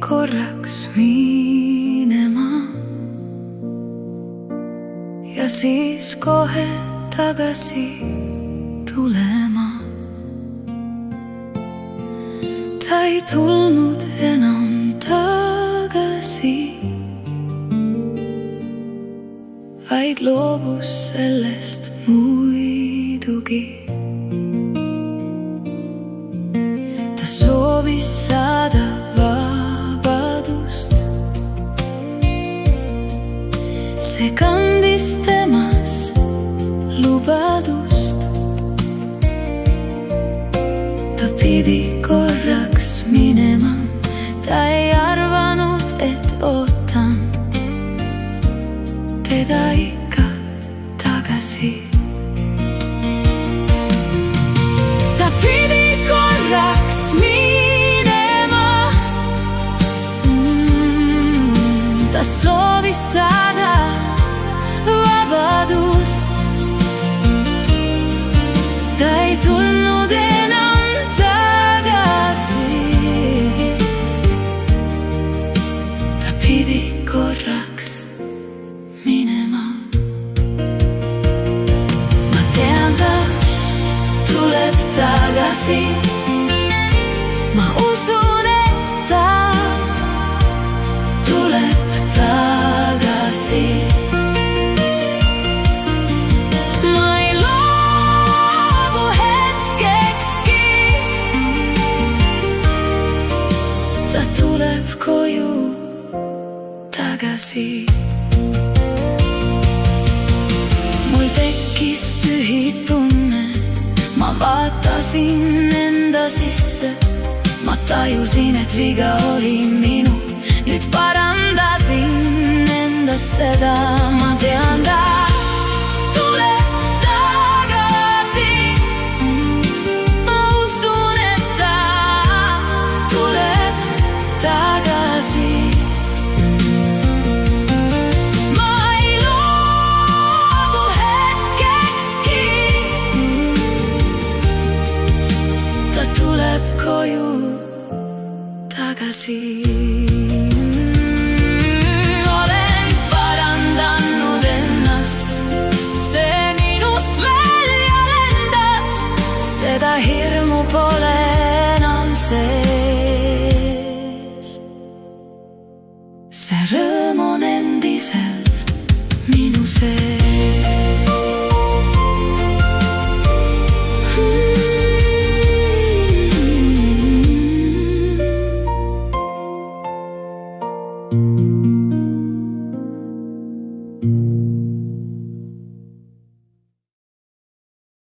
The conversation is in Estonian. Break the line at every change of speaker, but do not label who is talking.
korraks minema ja siis kohe tagasi tulema. Ta ei tulnud enam tagasi, vaid loobus sellest muidugi. Ta soovis saada vabadust, see kandis temas lubadust. Ta pidi korraks minema, ta ei arvanud, et ootan teda ikka tagasi. Ta pidi korraks minema, ta soovis saada vabadust. Ta ei tulnud enam tagasi, ta pidi korraks minema. Ma tean, ta tuleb tagasi. Ma usun, et ta tuleb tagasi. Ma ei loobu hetkekski. Ta tuleb koju tagasi. Mul tekkis tühi tunne, ma vaatasin enda sisse. Ma tajusin, et viga oli minu, nüüd parandasin endas seda. Ma tean, ta tuleb tagasi. Ma usun, et ta tuleb tagasi. Ma ei loobu hetkekski. Ta tuleb koju tagasi. Olen parandanud ennast, see minust välja lendas. Seda hirmu pole enam sees. See rõõm on endiselt minu sees.